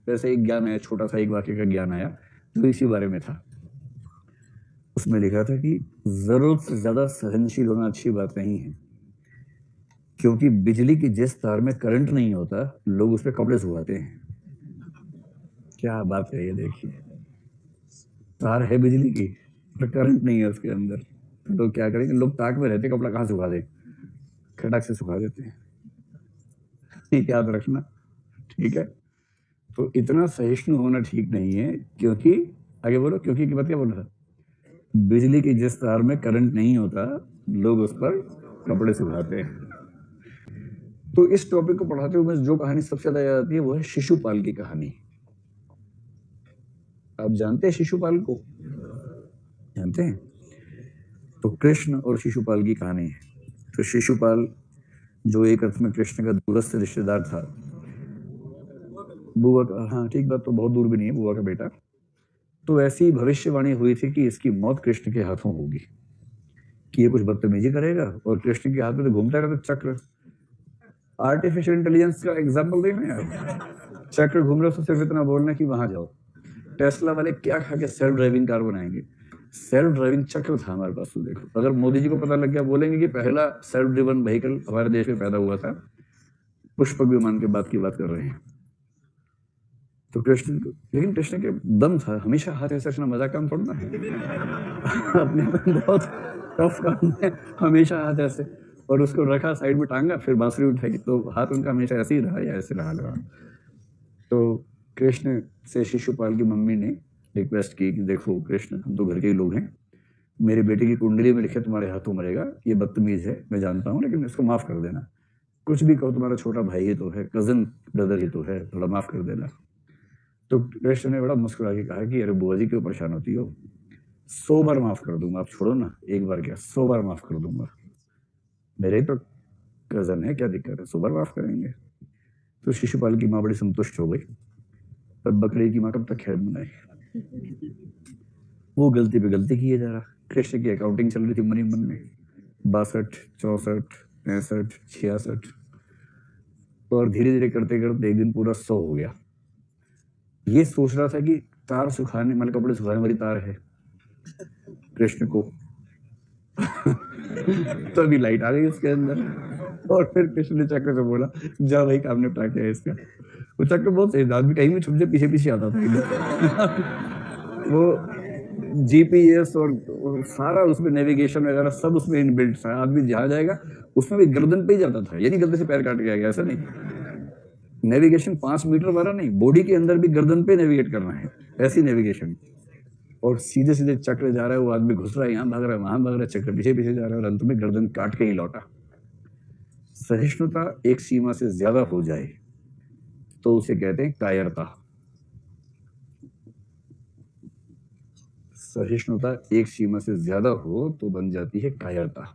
वैसे एक ज्ञान आया, छोटा सा एक वाक्य का ज्ञान आया जो इसी बारे में था। उसमें लिखा था कि जरूरत से ज्यादा सहनशील होना अच्छी बात नहीं है, क्योंकि बिजली की जिस तार में करंट नहीं होता लोग उस पर कपड़े सुखाते हैं। क्या बात है ये, देखिए तार है बिजली की पर करंट नहीं है उसके अंदर, तो लोग क्या करेंगे, लोग ताक में रहते कपड़ा कहाँ सुखा दे, खटक से सुखा देते हैं। याद रखना, ठीक है। तो इतना सहिष्णु होना ठीक नहीं है, क्योंकि आगे बोलो, क्योंकि की बात क्या बोल रहा था, बिजली की जिस तार में करंट नहीं होता लोग उस पर कपड़े सुखाते हैं। तो इस टॉपिक को पढ़ाते हुए जो कहानी सबसे ज्यादा याद आती है वो है शिशुपाल की कहानी। आप जानते हैं शिशुपाल को, जानते हैं? तो कृष्ण और शिशुपाल की कहानी है। तो शिशुपाल जो एक अर्थ में कृष्ण का दूरस्थ रिश्तेदार था, बुआ का, हाँ ठीक बात, तो बहुत दूर भी नहीं है, बुआ का बेटा। तो ऐसी भविष्यवाणी हुई थी कि इसकी मौत कृष्ण के हाथों होगी, कि ये कुछ बदतमीजी करेगा, और कृष्ण के हाथ में तो घूमता रहता चक्र। आर्टिफिशियल इंटेलिजेंस का एग्जाम्पल देख रहे हैं, चक्र घूम रहे हो तो सिर्फ इतना बोलना कि वहां जाओ। टेस्ला वाले क्या खा के सेल्फ ड्राइविंग कार बनाएंगे, सेल्फ ड्राइविंग चक्र था हमारे पास। तो देखो, अगर मोदी जी को पता लग गया, बोलेंगे कि पहला सेल्फ ड्रिवन व्हीकल हमारे देश में पैदा हुआ था, पुष्पक विमान के बाद की बात कर रहे हैं। तो कृष्ण, लेकिन कृष्ण के दम था, हमेशा हाथ ऐसा रखना मजाक काम थोड़ा है। अपने बहुत टफ काम है, हमेशा हाथ ऐसे, और उसको रखा साइड में टांगा, फिर बांसुरी उठाई, तो हाथ उनका हमेशा ऐसे ही रहा या ऐसे रहा लगा। तो कृष्ण से शिशुपाल की मम्मी ने रिक्वेस्ट की कि देखो कृष्ण, हम तो घर के ही लोग हैं, मेरे बेटे की कुंडली में लिखे तुम्हारे हाथों मरेगा, ये बदतमीज है मैं जानता हूँ, लेकिन इसको माफ कर देना। कुछ भी कहो, तुम्हारा छोटा भाई ही तो है, कजन ब्रदर ही तो है, थोड़ा माफ कर देना। तो कृष्ण ने बड़ा मुस्कुरा के कहा कि अरे बुआ जी क्यों परेशान होती हो, 100 बार माफ कर दूंगा, आप छोड़ो ना, एक बार क्या 100 बार माफ कर दूंगा, मेरे ही तो कजन है, क्या दिक्कत है, 100 बार माफ करेंगे। तो शिशुपाल की माँ बड़ी संतुष्ट हो गई, पर बकरी की माँ कब तक खैर मनाए, वो गलती पे गलती किए जा रहा। कृष्ण की अकाउंटिंग चल रही थी मनी मन में, 62, 64, 65, 66, और धीरे धीरे करते करते एक दिन पूरा 100 हो गया। ये सोच रहा था कि तार सुखाने, मतलब कपड़े सुखाने वाली तार है कृष्ण को। तो अभी लाइट आ गई उसके अंदर, और फिर कृष्ण ने चक्र से बोला जा भाई, काम निपटा के इसका। वो चक्र बहुत सही आदमी, कहीं भी छुप जाए पीछे पीछे आता था। वो जीपीएस और सारा उसमें नेविगेशन वगैरह सब उसमें इनबिल्ट था, आदमी जहाँ जाएगा उसमें भी गर्दन पे ही जाता था, यानी गलती से पैर काट के आ गया, ऐसा नहीं। नेविगेशन 5 मीटर वाला नहीं, बॉडी के अंदर भी गर्दन पे नेविगेट करना है, ऐसी नेविगेशन। और सीधे सीधे चक्र जा रहा है, वो आदमी घुस रहा है, यहाँ भाग रहा है, वहां भाग रहा है, चक्र पीछे पीछे जा रहा है, और अंत में गर्दन काट के ही लौटा। सहिष्णुता एक सीमा से ज्यादा हो जाए तो उसे कहते हैं कायरता। सहिष्णुता एक सीमा से ज्यादा हो तो बन जाती है कायरता।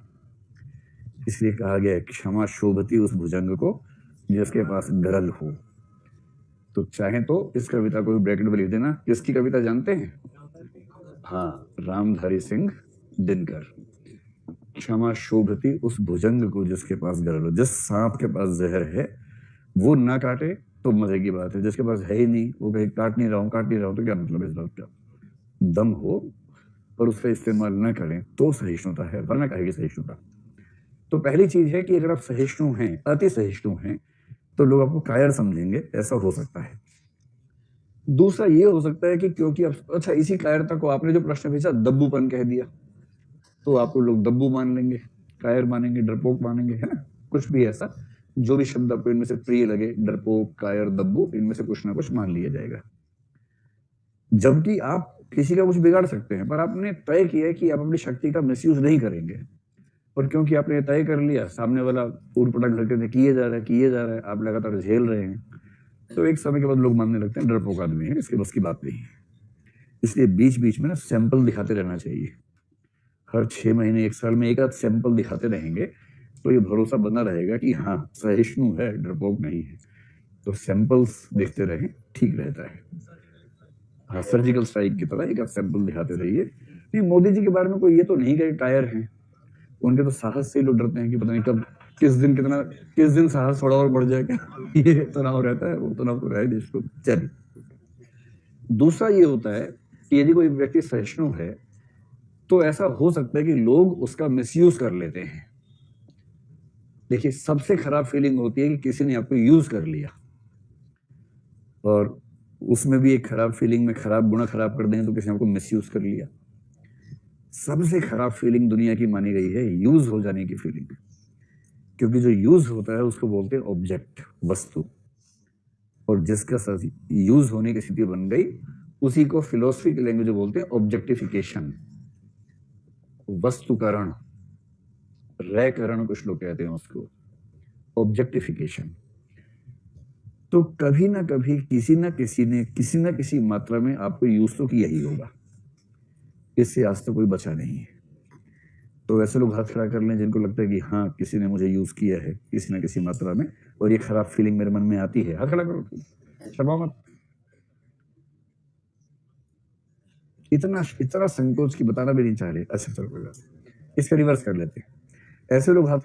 इसलिए कहा गया है क्षमा शोभती उस भुजंग को जिसके पास गरल हो। तो चाहे तो इस कविता को ब्रैकेट में लिख देना, किसकी कविता जानते हैं? हाँ, रामधारी सिंह दिनकर। क्षमा शोभती उस भुजंग को जिसके पास गरल हो। जिस सांप के पास जहर है वो ना काटे तो मजे की बात है, जिसके पास है ही नहीं, वो कहीं काट नहीं रहा हूं तो क्या मतलब इस बात का। दम हो पर उसका इस्तेमाल न करें तो सहिष्णुता है, वरना कहेगी सहिष्णुता। तो पहली चीज है कि अगर आप सहिष्णु हैं, अति सहिष्णु हैं, तो लोग आपको कायर समझेंगे, ऐसा हो सकता है। दूसरा ये हो सकता है कि क्योंकि आप, अच्छा इसी कायरता को आपने जो प्रश्न भेजा दब्बूपन कह दिया, तो आपको लोग दब्बू मान लेंगे, कायर मानेंगे, डरपोक मानेंगे, है ना, कुछ भी ऐसा जो भी शब्द आपको इनमें से प्रिय लगे, डरपोक, कायर, दब्बू, इनमें से कुछ ना कुछ मान लिया जाएगा। जबकि आप किसी का कुछ बिगाड़ सकते हैं, पर आपने तय किया है कि आप अपनी शक्ति का मिसयूज नहीं करेंगे, और क्योंकि आपने तय कर लिया, सामने वाला उड़पटांग करके किए जा रहा है, आप लगातार झेल रहे हैं, तो एक समय के बाद लोग मानने लगते हैं डरपोक आदमी है, इसके बस की बात नहीं है। इसलिए बीच बीच में ना सैंपल दिखाते रहना चाहिए। हर 6 महीने 1 साल में एक आध सैंपल दिखाते रहेंगे तो ये भरोसा बना रहेगा कि हाँ सहिष्णु है, डरपोक नहीं है। तो सैंपल्स देखते रहें, ठीक रहता है। हाँ, सर्जिकल स्ट्राइक की तरह एक आध सैंपल दिखाते रहिए। नहीं, मोदी जी के बारे में कोई ये तो नहीं कहे टायर हैं, उनके तो साहस से लोग डरते हैं कि पता नहीं कब किस दिन साहस थोड़ा और बढ़ जाएगा। ये तनाव रहता है, वो तनाव तो है देश को। चलिए दूसरा ये होता है कि यदि कोई व्यक्ति सहिष्णु है तो ऐसा हो सकता है कि लोग उसका मिसयूज कर लेते हैं। देखिए, सबसे खराब फीलिंग होती है कि किसी ने आपको यूज कर लिया, और उसमें भी एक खराब फीलिंग में खराब गुना खराब कर देंगे तो किसी ने आपको मिसयूज कर लिया। सबसे खराब फीलिंग दुनिया की मानी गई है यूज हो जाने की फीलिंग, क्योंकि जो यूज होता है उसको बोलते हैं ऑब्जेक्ट, वस्तु, और जिसका यूज होने की स्थिति बन गई उसी को फिलोसफी की लैंग्वेज में बोलते हैं ऑब्जेक्टिफिकेशन, वस्तुकरण, रयकरण कुछ लोग कहते हैं उसको, ऑब्जेक्टिफिकेशन। तो कभी ना कभी किसी ना किसी ने किसी ना किसी मात्रा में आपको यूज तो किया ही होगा, इससे आज तक कोई बचा नहीं है। तो वैसे लोग हाथ खड़ा कर लें जिनको लगता है कि हाँ किसी ने मुझे यूज किया है किसी ना किसी मात्रा में, और ये खराब फीलिंग मेरे मन में आती है, हाथ खड़ा करो, शर्माओ मत। इतना इतना संकोच की बताना भी नहीं चाह रहे। अच्छा चलो कोई बात नहीं। इसका रिवर्स कर लेते हैं। ऐसे लोग हाथ